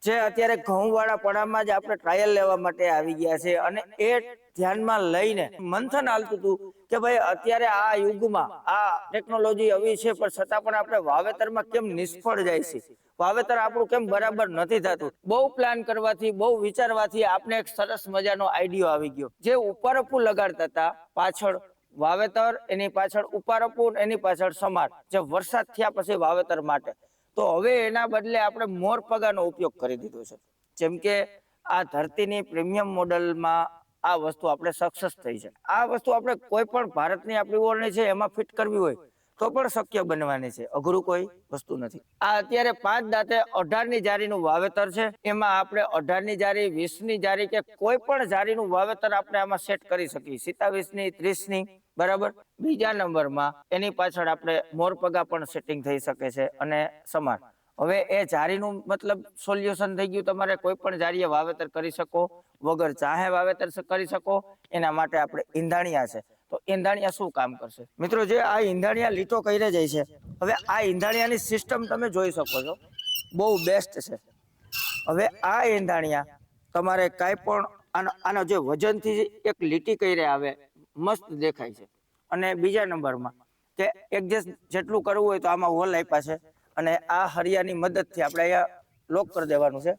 જે અત્યારે ઘઉંવાળા પડામાં જ આપણે ટ્રાયલ લેવા માટે આવી ગયા છે અને એ ધ્યાનમાં લઈને મંથન હાલતું હતું કે ભાઈ અત્યારે આ યુગમાં આ ટેકનોલોજી આવી છે પણ છતાં પણ આપણે વાવેતરમાં કેમ નિષ્ફળ જાય છે, વાવેતર આપણું કેમ બરાબર નથી થતું. બહુ પ્લાન કરવાથી, બહુ વિચારવાથી આપણે એક સરસ મજાનો આઈડિયો આવી ગયો. જે ઉપારપુ લગાડતા હતા, પાછળ વાવેતર, એની પાછળ ઉપારપુ, એની પાછળ સમાર, જે વરસાદ થયા પછી વાવેતર માટે, તો હવે એના બદલે આપણે મોરપગાનો ઉપયોગ કરી દીધો છે. જેમ કે આ ધરતીની પ્રીમિયમ મોડલમાં આ વસ્તુ આપણે સક્સેસ થઈ છે. આ વસ્તુ આપણે કોઈ પણ ભારતની આપણી ઓરણી છે એમાં ફિટ કરવી હોય તો પણ શક્ય બનવાની છે, અઘરું કોઈ વસ્તુ નથી. આ અત્યારે 5 દાંતે 18ની જારીનું વાવેતર છે. એમાં આપણે 18ની જારી, 20ની જારી કે કોઈ પણ જારીનું વાવેતર આપણે આમાં સેટ કરી શકીએ. 27ની, 30ની, બરાબર. બીજા નંબરમાં એની પાછળ આપણે મોરપગા પણ સેટિંગ થઈ શકે છે અને સમાર. હવે એ જારીનું મતલબ સોલ્યુશન થઈ ગયું. તમારે કોઈ પણ જારીએ વાવેતર કરી શકો, વગર ચાહે વાવેતર કરી શકો. એના માટે આપણે ઈંધાણિયા છે. તો ઈંધાણિયા શું કામ કરશે મિત્રો? જે આ ઈંધાણિયા લીટો કરી જાય છે, હવે આ ઈંધાણિયાની સિસ્ટમ તમે જોઈ શકો છો, બહુ બેસ્ટ છે. હવે આ ઈંધાણિયા તમારે કાંઈ પણ આનો જે વજનથી એક લીટી કરી આવે, મસ્ત દેખાય છે. અને બીજા નંબરમાં કે એડજસ્ટ જેટલું કરવું હોય તો આમાં હોલ આપ્યા છે અને આ હરિયાની મદદથી આપણે અહીંયા લોક કરી દેવાનું છે.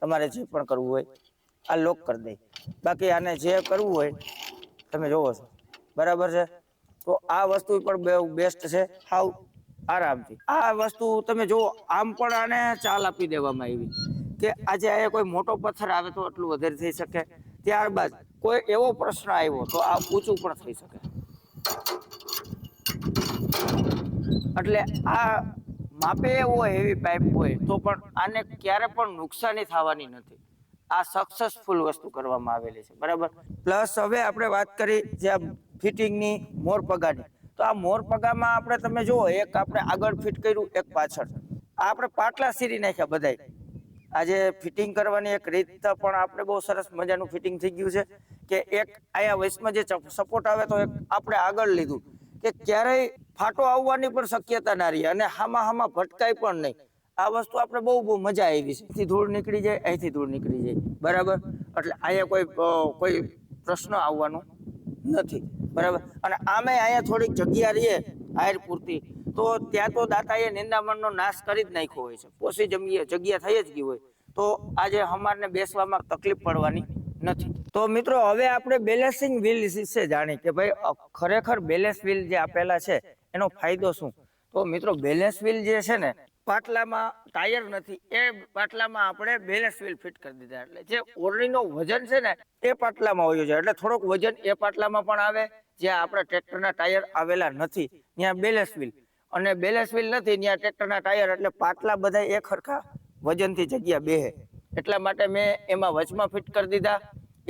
તમારે જે પણ કરવું હોય આ લોક કરી દે. બાકી આને જે કરવું હોય તમે જોવો છો, બરાબર છે. તો આ વસ્તુ પણ બહુ બેસ્ટ છે, હાવ આરામથી. આ વસ્તુ તમે જુઓ, આમ પણ આને ચાલ આપી દેવામાં આવી કે આજે અહીંયા કોઈ મોટો પથ્થર આવે તો એટલું વધારે થઈ શકે. ત્યારબાદ કોઈ એવો પ્રશ્ન આવ્યો તો આ ઊંચું પણ થઈ શકે. એટલે આ માપે એવો હેવી પાઇપ હોય તો પણ આને ક્યારે પણ નુકસાની થવાની નથી. આ સક્સેસફુલ વસ્તુ કરવામાં આવેલી છે, બરાબર. પ્લસ હવે આપણે વાત કરી જે ફિટિંગની મોરપગાની, તો આ મોરપગામાં આપણે તમે જુઓ, એક આપણે આગળ ફિટ કર્યું, એક પાછળ. આપણે પાટલા સીરી નાખ્યા બધાય. આજે ફિટિંગ કરવાની એક રીત પણ આપણે બહુ સરસ મજાનું ફિટિંગ થઈ ગયું છે કે એક અહીંયા વચમાં જે સપોર્ટ આવે તો એક આપણે આગળ લીધું કે ક્યારેય ફાટો આવવાની પણ શક્યતા ના રહી અને હામાં ભટકાય પણ નહીં. આ વસ્તુ આપણે બહુ મજા આવી છે. અહીંથી ધૂળ નીકળી જાય, અહીંથી ધૂળ નીકળી જાય, બરાબર. એટલે અહીંયા કોઈ પ્રશ્ન આવવાનો નથી, બરાબર. અને આમે અહીંયા થોડીક જગ્યા રહીએ હાયર પૂરતી, તો ત્યાં તો દાતાએ નિંદામણનો નાશ કરી જ નાખ્યો હોય છે. પોસી જગ્યા થઈ જ ગઈ હોય તો આજે હમારને બેસવામાં તકલીફ પડવાની નથી. તો મિત્રો હવે આપણે બેલેન્સિંગ વ્હીલ વિશે જાણી કે ભાઈ ખરેખર બેલેન્સ વ્હીલ જે આપેલા છે એનો ફાયદો શું. તો મિત્રો બેલેન્સ વ્હીલ જે છે ને, પાટલામાં ટાયર નથી, એ પાટલામાં આપણે બેલેન્સ વ્હીલ ફિટ કરી દીધા. એટલે જે ઓરડીનો વજન છે ને એ પાટલામાં હોય છે, એટલે થોડોક વજન એ પાટલામાં પણ આવે. જ્યાં આપણા ટ્રેક્ટરના ટાયર આવેલા નથી ત્યાં બેલેન્સ વ્હીલ, અને બેલેન્સ વ્હીલ નથી ત્યાં ટ્રેક્ટરના ટાયર, એટલે પાટલા બધા એક સરખા વજનથી જગ્યા બેહે. એટલા માટે મેં એમાં વચમાં ફિટ કરી દીધા.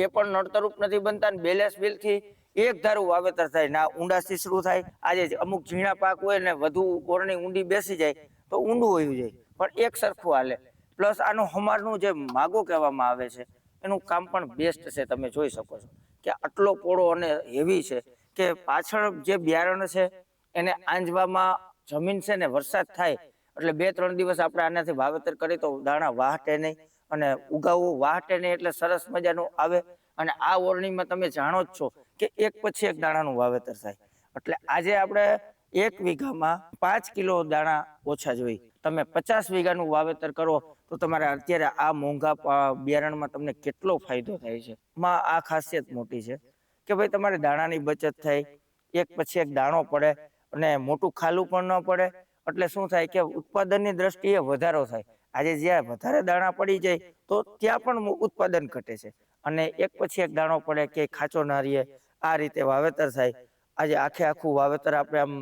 એ પણ નડતરૂપ નથી બનતા. બેલેન્સ વ્હીલથી એક ધારું વાવેતર થાય, ના ઊંડા શીસરું થાય. આજે અમુક ઝીણા પાક હોય ને વધુ ઓરણી ઊંડી બેસી જાય તો ઊંડું વયું જાય, પણ એક સરખું હાલે. પ્લસ આનું હમારનું જે માગો કહેવામાં આવે છે એનું કામ પણ બેસ્ટ છે. તમે જોઈ શકો છો કે આટલો પોળો અને હેવી છે કે પાછળ જે બિયારણ છે એને આંજવામાં જમીન છે ને, વરસાદ થાય એટલે 2-3 દિવસ આપણે આનાથી વાવેતર કરીએ તો દાણા વાહટે નહીં અને ઉગાવવું વાહટે નહીં, એટલે સરસ મજાનું આવે. અને આ ઓરણીમાં તમે જાણો જ છો કે એક પછી એક દાણાનું વાવેતર થાય. એટલે આજે આપણે 1 વીઘામાં 5 કિલો દાણા ઓછા જોઈ. તમે 50 વીઘાનું વાવેતર કરો તો તમારે અત્યારે આ મોંઘા બિયારણમાં તમને કેટલો ફાયદો થાય છે. માં આ ખાસિયત મોટી છે કે ભાઈ તમારે દાણાની બચત થાય, એક પછી એક દાણો પડે અને મોટું ખાલું પણ ન પડે. એટલે શું થાય કે ઉત્પાદનની દ્રષ્ટિએ વધારો થાય. આજે જ્યાં વધારે દાણા પડી જાય તો ત્યાં પણ ઉત્પાદન ઘટે છે, અને એક પછી એક દાણો પડે કે ખાચો ના રહીએ, આ રીતે વાવેતર થાય. આજે આખું વાવેતર આપણે આમ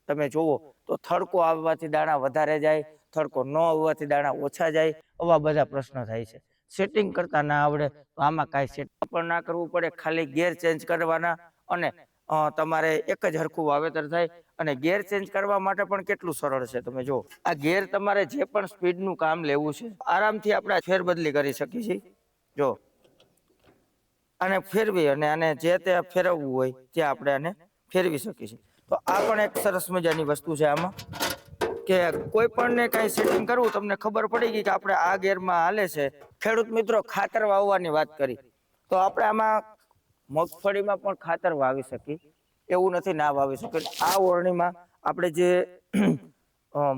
તમે જોવો તો થડકો આવવાથી દાણા વધારે જાય, થડકો ન આવવાથી દાણા ઓછા જાય, આવા બધા પ્રશ્નો થાય છે. સેટિંગ કરતા ના આવડે તો આમાં કાંઈ સેટિંગ પણ ના કરવું પડે, ખાલી ગેર ચેન્જ કરવાના અને તમારે એક જ હરખું વાવેતર થાય. અને ગેર ચેન્જ કરવા માટે પણ કેટલું સરળ છે. તમે જો આ ગેર તમારે જે પણ સ્પીડનું કામ લેવું છે આરામથી આપણે ફેરબદલી કરી શકીએ છીએ. જો આને ફેરવી અને આને જે તે ફેરવવું હોય ત્યાં આપણે આને ફેરવી શકીએ છીએ. તો આ પણ એક સરસ મજાની વસ્તુ છે. આમાં કે કોઈ પણ ને કઈ સેટિંગ કરવું, તમને ખબર પડી ગઈ કે આપણે આ ગેરમાં હાલે છે. ખેડૂત મિત્રો ખાતર વાવવાની વાત કરી, તો આપણે આમાં મગફળીમાં પણ ખાતર વાવી શકીએ, એવું નથી ના વાવી શકીએ. આ ઓરણીમાં આપણે જે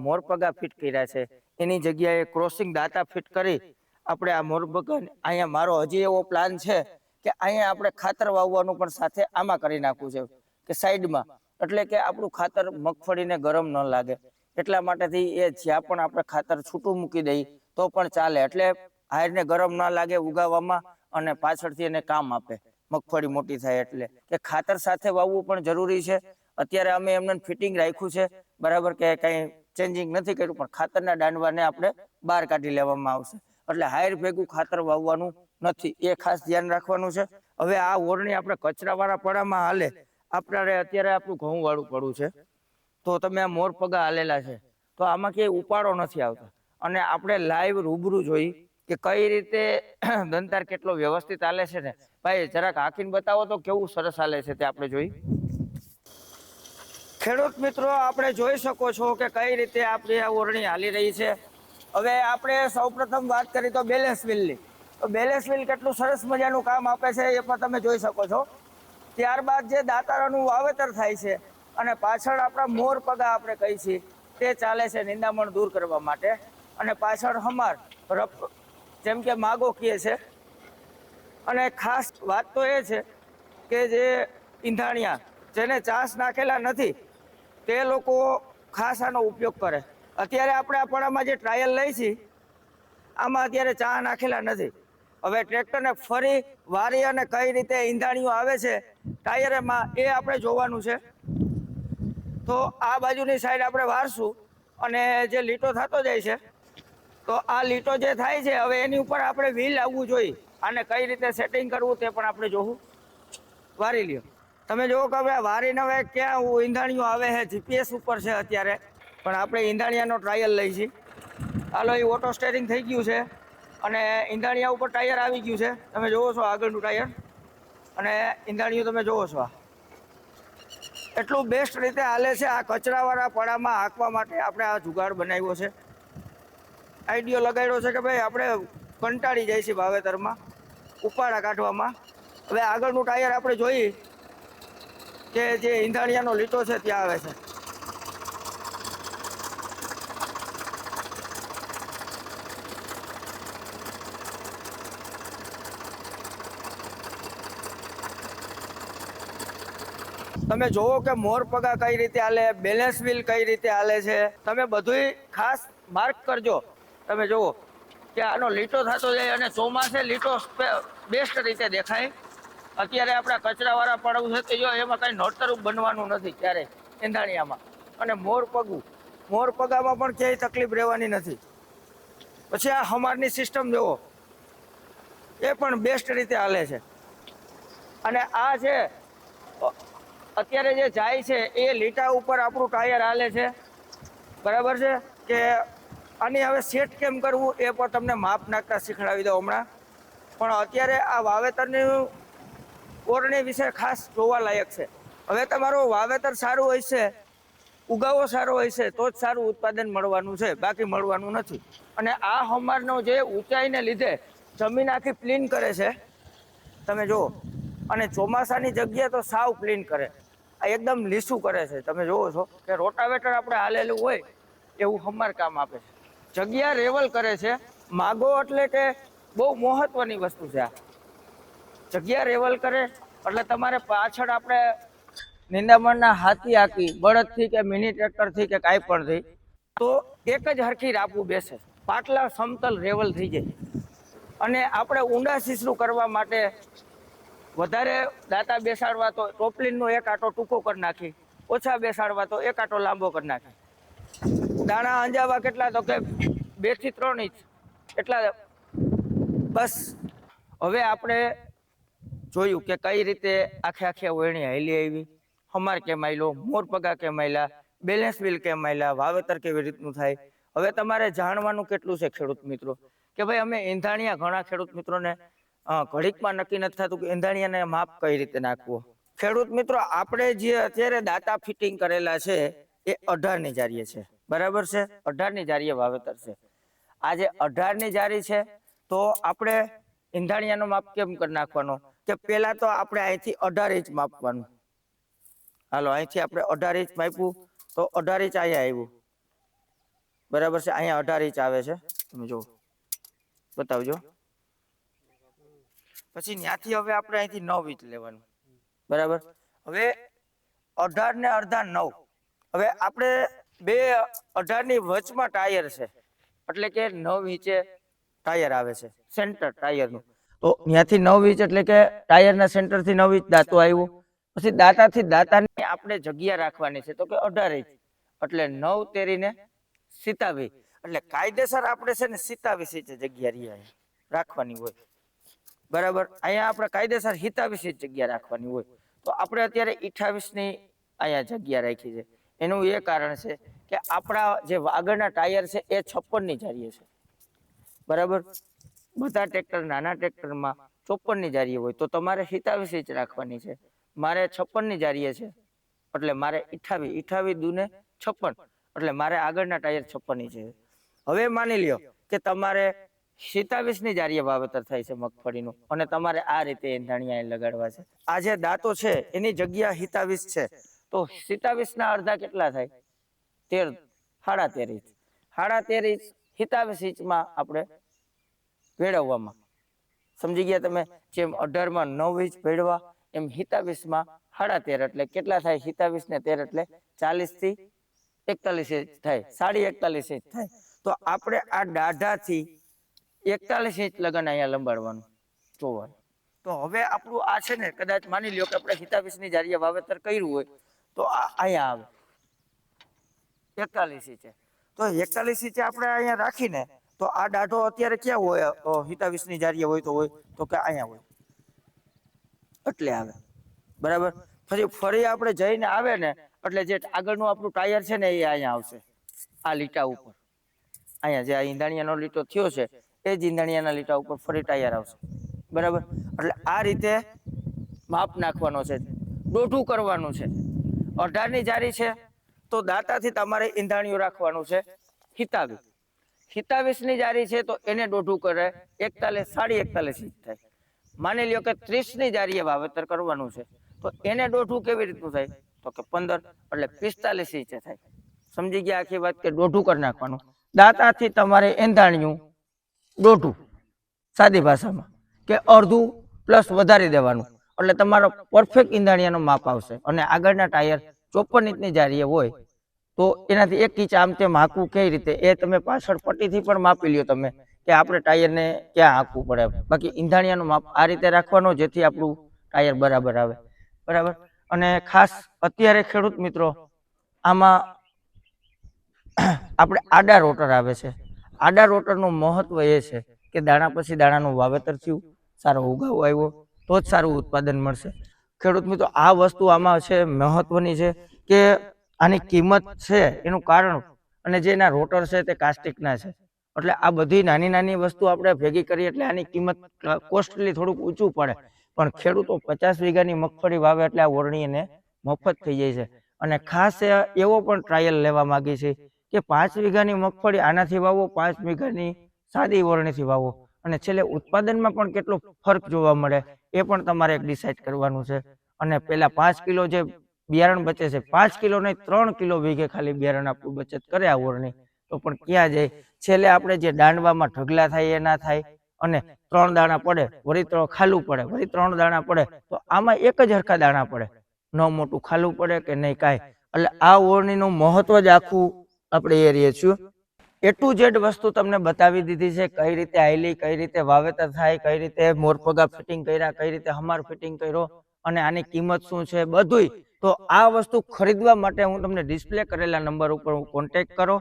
મોરપગા ફિટ કર્યા છે એની જગ્યાએ ક્રોસિંગ દાતા ફિટ કરી આપણે આ મોરપગા અહીંયા, મારો હજી એવો પ્લાન છે કે અહીંયા આપણે ખાતર વાવવાનું પણ સાથે આમાં કરી નાખવું છે કે સાઈડમાં, એટલે કે આપણું ખાતર મગફળીને ગરમ ન લાગે. એટલા માટેથી એ જ્યાં પણ આપણે ખાતર છૂટું મૂકી દઈએ તો પણ ચાલે, એટલે હારને ગરમ ના લાગે ઉગાવવામાં અને પાછળથી એને કામ આપે મગફળી મોટી થાય. એટલે કે ખાતર સાથે વાવવું પણ જરૂરી છે. અત્યારે અમે એમને ફિટિંગ રાખ્યું છે બરાબર, કે કઈ ચેન્જિંગ નથી કર્યું, પણ ખાતરના દાંડવાને આપણે બહાર કાઢી લેવામાં આવશે. એટલે હાયર ભેગું ખાતર વાવવાનું નથી, એ ખાસ ધ્યાન રાખવાનું છે. હવે આ ઓરણી આપણે કચરાવાળા પડામાં હાલે, આપણે અત્યારે આપણું ઘઉં વાળું પડવું છે, તો તમે આ મોરપગા હાલેલા છે તો આમાં ક્યાંય ઉપાડો નથી આવતો. અને આપણે લાઈવ રૂબરૂ જોઈ કે કઈ રીતે દંતાર કેટલો વ્યવસ્થિત હાલે છે ને. ભાઈ જરાક હાંકીને બતાવો તો કેવું સરસ હાલે છે તે આપણે જોઈ. ખેડૂત મિત્રો આપણે જોઈ શકો છો કે કઈ રીતે આપણી આ ઓરણી હાલી રહી છે. હવે આપણે સૌપ્રથમ વાત કરી તો બેલેન્સ વ્હીલની, તો બેલેન્સ વ્હીલ કેટલું સરસ મજાનું કામ આપે છે એ પણ તમે જોઈ શકો છો. ત્યારબાદ જે દાતારાનું વાવેતર થાય છે અને પાછળ આપણા મોરપગા આપણે કહી છીએ તે ચાલે છે નિંદામણ દૂર કરવા માટે. અને પાછળ હમાર જેમ કે માગો કહે છે. અને ખાસ વાત તો એ છે કે જે ઈંધાણિયા જેને ચાસ નાખેલા નથી તે લોકો ખાસ આનો ઉપયોગ કરે. અત્યારે આપણે આ પડામાં જે ટ્રાયલ લઈ છીએ આમાં અત્યારે ચા નાખેલા નથી. હવે ટ્રેક્ટરને ફરી વારી અને કઈ રીતે ઈંધાણીઓ આવે છે ટાયરમાં એ આપણે જોવાનું છે. તો આ બાજુની સાઈડ આપણે વારશું અને જે લીટો થતો જાય છે તો આ લીટો જે થાય છે હવે એની ઉપર આપણે વ્હીલ આવવું જોઈએ. આને કઈ રીતે સેટિંગ કરવું તે પણ આપણે જોવું. વારી લ્યો તમે જોવો કે હવે વારીને હવે ક્યાં ઈંધાણીઓ આવે છે, જીપીએસ ઉપર છે અત્યારે, પણ આપણે ઈંધાણિયાનો ટ્રાયલ લઈ છીએ. હાલો એ ઓટો સ્ટેરિંગ થઈ ગયું છે અને ઈંધાણિયા ઉપર ટાયર આવી ગયું છે. તમે જોવો છો આગળનું ટાયર અને ઈંધાણિયું તમે જોવો છો. એટલું બેસ્ટ રીતે હાલે છે. આ કચરાવાળા પડામાં હાંકવા માટે આપણે આ જુગાડ બનાવ્યો છે, આઈડિયો લગાડ્યો છે કે ભાઈ આપણે કંટાળી જાય છે વાવેતરમાં ઉપાડા કાઢવામાં. હવે આગળનું ટાયર આપણે જોઈએ કે જે ઈંધાણિયાનો લીટો છે ત્યાં આવે છે. તમે જોવો કે મોરપગા કઈ રીતે હાલે, બેલેન્સ વ્હીલ કઈ રીતે હાલે છે. તમે બધુંય ખાસ માર્ક કરજો. તમે જોવો કે આનો લીટો થતો જાય અને ચોમાસે લીટો બેસ્ટ રીતે દેખાય. અત્યારે આપણા કચરાવાળા પડવું છે તો જો એમાં કઈ નડતરૂપ બનવાનું નથી ક્યારેય ઈંધાણિયામાં. અને મોરપગામાં પણ ક્યાંય તકલીફ રહેવાની નથી. પછી આ હમારની સિસ્ટમ જોવો, એ પણ બેસ્ટ રીતે હાલે છે. અને આ છે અત્યારે જે જાય છે એ લીટા ઉપર આપણું ટાયર હાલે છે બરાબર છે. કે આની હવે સેટ કેમ કરવું એ પણ તમને માપ નાખતા શીખડાવી દઉં હમણાં. પણ અત્યારે આ વાવેતરની ઓરણી વિશે ખાસ જોવા લાયક છે. હવે તમારું વાવેતર સારું હોય છે, ઉગાવો સારો હોય છે તો જ સારું ઉત્પાદન મળવાનું છે, બાકી મળવાનું નથી. અને આ હમારનો જે ઊંચાઈને લીધે જમીન આખી પ્લીન કરે છે તમે જુઓ. અને ચોમાસાની જગ્યા તો સાવ પ્લીન કરે, આ એકદમ લીસું કરે છે. તમે જોવો છો કે રોટાવેટર આપણે હાલેલું હોય એવું હમાર કામ આપે છે. જગ્યા રેવલ કરે છે. માગો એટલે કે બહુ મહત્વની વસ્તુ છે. આ જગ્યા રેવલ કરે એટલે તમારે પાછળ આપણે નિંદામણના હાથી હાકી બળદથી કે મિની ટ્રેક્ટરથી કે કાંઈ પણ થઈ તો એક જ હરખી રાપવું બેસે, પાટલા સમતલ રેવલ થઈ જાય. અને આપણે ઊંડા સીસરું કરવા માટે વધારે દાંતા બેસાડવા તો ટોપલીનનો એક આટો ટૂંકો કરી નાખી, ઓછા બેસાડવા તો એક આટો લાંબો કરી નાખી. દાણા અંજાવા કેટલા તો કે 2 થી 3 ઇંચ એટલા બસ. હવે આપણે જોયું કે કઈ રીતે આખે ઓરણી હાલી આવી, હમાર કેમ હાલ્યો, મોરપગા કેમ હાલ્યા, બેલેન્સ વ્હીલ કેમ હાલ્યા, વાવેતર કેવી રીતનું થાય. હવે તમારે જાણવાનું કેટલું છે ખેડૂત મિત્રો કે ભાઈ અમે ઈંધાણિયા ઘણા ખેડૂત મિત્રોને ઘડીકમાં નક્કી નથી થતું કે ઈંધાણિયાને માપ કઈ રીતે નાખવું. ખેડૂત મિત્રો આપણે જે અત્યારે દાતા ફિટિંગ કરેલા છે એ 18 ની જારીએ છે. બરાબર છે, 18ની જારીએ વાવેતર છે. આ જે 18ની જારી છે તો આપણે ઈંધાણિયાનું માપ કેમ કરી નાખવાનું કે પેલા તો આપણે અહીંથી 18 ઇંચ માપવાનું. હાલો અહીંથી આપણે 18 ઇંચ માપ્યું તો 18 ઇંચ અહીંયા આવ્યું. બરાબર છે, અહીંયા 18 ઇંચ આવે છે, તમે જો બતાવજો. પછી ત્યાંથી હવે આપણે અહીંથી 9 ઇંચ લેવાનું. બરાબર, હવે 18 ને અડધા 9. હવે આપણે બે 18ની વચમાં ટાયર છે એટલે કે 9 ઇંચે ટાયર આવે છે, સેન્ટર ટાયરનું. તો ત્યાંથી 9 ઇંચ એટલે કે ટાયરના સેન્ટરથી 9 ઇંચ દાંતો આવ્યો. પછી દાંતાથી દાંતાની આપણે જગ્યા રાખવાની છે તો કે 18 ઇંચ એટલે 9 તેરીને 27. એટલે કાયદેસર આપણે છે ને 27 ઇંચ જગ્યા રાખવાની હોય. બરાબર, અહીંયા આપણે કાયદેસર 27 ઇંચ જગ્યા રાખવાની હોય. તો આપણે અત્યારે 28ની અહીંયા જગ્યા રાખી છે. એનું એ કારણ છે કે આપણા જે આગળના ટાયર છે એ 56ની જારીએ છે. બરાબર, બધા ટ્રેક્ટર નાના ટ્રેક્ટરમાં 54ની જારીએ હોય તો તમારે 27 ઇંચ રાખવાની છે. મારે 56ની જારીએ છે એટલે મારે 28 દુને 56 એટલે મારે આગળના ટાયર 56 ઇંચ છે. હવે માની લ્યો કે તમારે 27ની જારીએ વાવેતર થાય છે મગફળીનું અને તમારે આ રીતે ઈંધાણિયા લગાડવા છે. આ જે દાંતો છે એની જગ્યા 27 છે તો 27ના અડધા કેટલા થાય? 13, 13.5 ઇંચ. 13.5 ઇંચ 27 ઇંચમાં આપણે ભેળવવામાં. સમજી ગયા તમે? જેમ 18માં 9 ઇંચ ભેળવા એમ 27માં 13.5 એટલે કેટલા થાય? 27 ને 13 એટલે 40 થી 41 ઇંચ થાય, 41.5 ઇંચ થાય. તો આપણે આ દાઢાથી 41 ઇંચ લગન અહીંયા લંબાડવાનું જોવાનું. તો હવે આપણું આ છે ને કદાચ માની લ્યો કે આપણે 27ની જારીએ વાવેતર કર્યું હોય તો અહીંયા આવે 41 ઇંચે. તો 41 ઇંચે આપણે અહીંયા રાખીને તો આ દાઢો અત્યારે ક્યાં હોય? 27ની જારીએ હોય તો કે અહીંયા હોય એટલે આવે. બરાબર, ફરી આપણે જઈને આવે ને એટલે જે આગળનું આપણું ટાયર છે ને એ અહીંયા આવશે આ લીટા ઉપર. અહીંયા જે આ ઈંધાણિયાનો લીટો થયો છે એ જ ઈંધાણિયાના લીટા ઉપર ફરી ટાયર આવશે. બરાબર, એટલે આ રીતે માપ નાખવાનો છે, દોઢું કરવાનું છે. 18ની જારી છે તો દાંતાથી તમારે ઈંધાણિયું રાખવાનું છે 27. 27ની જારી છે તો એને દોઢું કરે 41, 41.5 ઇંચ થાય. માની લ્યો કે 30ની જારીએ વાવેતર કરવાનું છે તો એને દોઢું કેવી રીતનું થાય? તો કે 15 એટલે 45 ઇંચે થાય. સમજી ગયા આખી વાત કે દોઢું કરી નાખવાનું. દાંતાથી તમારે ઈંધાણિયું દોઢું, સાદી ભાષામાં કે અડધું પ્લસ વધારી દેવાનું એટલે તમારો પરફેક્ટ ઈંધાણિયાનો માપ આવશે. અને આગળના ટાયર 54 ઇંચની જારીએ હોય તો એનાથી 1 ઇંચ આમ તેમ હાંકવું કઈ રીતે એ તમે પાછળ પટ્ટીથી પણ માપી લ્યો તમે કે આપણે ટાયરને ક્યાં હાંકવું પડે. બાકી ઈંધાણિયાનું માપ આ રીતે રાખવાનો જેથી આપણું ટાયર બરાબર આવે. બરાબર, અને ખાસ અત્યારે ખેડૂત મિત્રો આમાં આપણે આડા રોટર આવે છે. આડા રોટરનું મહત્વ એ છે કે દાણા પછી દાણાનું વાવેતર થયું, સારો ઉગાવ આવ્યો તો જ સારું ઉત્પાદન મળશે. ખેડૂત મિત્રો આ વસ્તુ આમાં છે મહત્વની છે કે આની કિંમત છે એનું કારણ અને જે એના રોટર છે તે કાસ્ટિકના છે. એટલે આ બધી નાની નાની વસ્તુ આપણે ભેગી કરીએ એટલે આની કિંમત કોસ્ટલી થોડુંક ઊંચું પડે. પણ ખેડૂતો 50 વીઘાની મગફળી વાવે એટલે આ ઓરણી એને મફત થઈ જાય છે. અને ખાસ એવો પણ ટ્રાયલ લેવા માંગી છે કે 5 વીઘાની મગફળી આનાથી વાવો, 5 વીઘાની સાદી ઓરણીથી વાવો અને છેલ્લે ઉત્પાદનમાં પણ કેટલો ફરક જોવા મળે એ પણ તમારે એક ડિસાઇડ કરવાનું છે. અને પેલા 5 કિલો જે બિયારણ બચે છે, 5 કિલો નહીં 3 કિલો વીઘે ખાલી બિયારણ આપણું બચત કરે આ ઓરણી તો પણ ક્યાં જાય? છેલ્લે આપણે જે દાંડવામાં ઢગલા થાય એ ના થાય અને 3 દાણા પડે વળી 3 ખાલું પડે વળી 3 દાણા પડે તો આમાં એક જ હરખા દાણા પડે, ન મોટું ખાલું પડે કે નહીં કાંઈ. એટલે આ ઓરણીનું મહત્વ જ આખું આપણે એ રહીએ છીએ. A to Z વસ્તુ તમને બતાવી દીધી છે, કઈ રીતે આયલી, કઈ રીતે વાવેતર થાય, કઈ રીતે મોરપગા ફિટિંગ કર્યા, કઈ રીતે હમાર ફિટિંગ કર્યો અને આની કિંમત શું છે બધુંય. તો આ વસ્તુ ખરીદવા માટે હું તમને ડિસ્પ્લે કરેલા નંબર ઉપર કોન્ટેક્ટ કરો.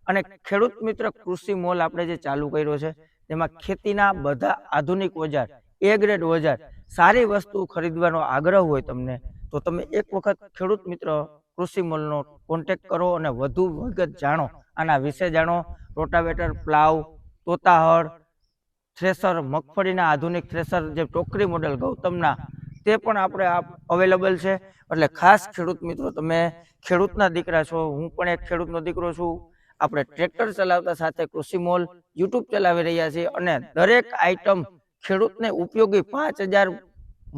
અને ખેડૂત મિત્ર કૃષિ મોલ આપણે જે ચાલુ કર્યો છે તેમાં ખેતીના બધા આધુનિક ઓજાર, A ગ્રેડ ઓજાર, સારી વસ્તુ ખરીદવાનો આગ્રહ હોય તમને તો તમે એક વખત ખેડૂત મિત્ર કૃષિ મોલનો કોન્ટેક્ટ કરો અને વધુ વિગત જાણો, આના વિશે જાણો. રોટાવેટર, પ્લાવ, તોતાહળ, થ્રેસર, મગફળીના આધુનિક થ્રેસર જે ટોકરી મોડેલ ગૌતમના તે પણ આપણે અવેલેબલ છે. એટલે ખાસ ખેડૂત મિત્રો તમે ખેડૂતના દીકરા છો, હું પણ એક ખેડૂતનો દીકરો છું. આપણે ટ્રેક્ટર ચલાવતા સાથે કૃષિ મોલ યુટ્યુબ ચલાવી રહ્યા છીએ અને દરેક આઈટમ ખેડૂતને ઉપયોગી 5,000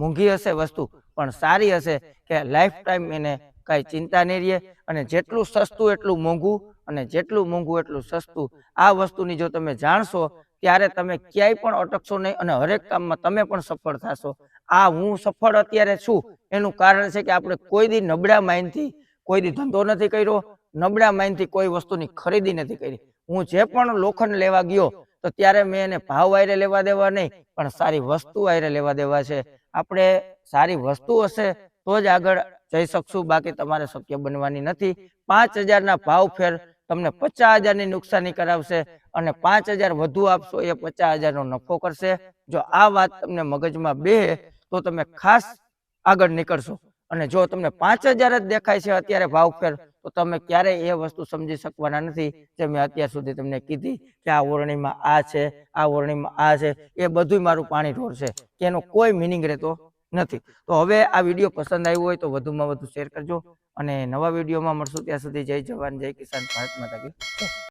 મોંઘી હશે વસ્તુ પણ સારી હશે કે લાઈફ ટાઈમ એને કાંઈ ચિંતા નહીં રહે અને જેટલું સસ્તું એટલું મોંઘું અને જેટલું મોંઘું એટલું સસ્તું આ વસ્તુની જો તમે જાણશો ત્યારે તમે ક્યાંય પણ અટકશો નહીં અને હરેક કામમાં તમે પણ સફળ થશો. આ હું સફળ અત્યારે છું એનું કારણ છે કે આપણે કોઈ દી નબળા માઇન્ડથી કોઈ દી ધંધો નથી કર્યો, નબળા માઇન્ડથી કોઈ વસ્તુની ખરીદી નથી કરી. હું જે પણ લોખંડ લેવા ગયો તો ત્યારે મેં એને ભાવ વાયરે લેવા દેવા નહીં પણ સારી વસ્તુ વાયરે લેવા દેવા છે. આપણે સારી વસ્તુ હશે તો જ આગળ જઈ શકશું, બાકી તમારે શક્ય બનવાની નથી. 5,000 ના ભાવ ફેર તમને 50,000 ની નુકસાની કરાવશે અને 5,000 વધુ આપશો એ 50,000 નો નફો કરશે. જો આ વાત તમને મગજમાં બેહે તો તમે ખાસ આગળ નીકળશો અને જો તમને 5,000 જ દેખાય છે અત્યારે ભાવ ફેર તો તમે ક્યારેય એ વસ્તુ સમજી શકવાના નથી જે મેં અત્યાર સુધી તમને કીધી કે આ ઓરણીમાં આ છે, આ ઓરણીમાં આ છે, એ બધું મારું પાણી ઢોળશે કે એનો કોઈ મિનિંગ રહેતો નથી. તો હવે આ વિડીયો પસંદ આવ્યો હોય તો વધુમાં વધુ શેર કરજો અને નવા વિડીયોમાં મળશું. ત્યાં સુધી જય જવાન જય કિસાન, ભારત માતા કી જય.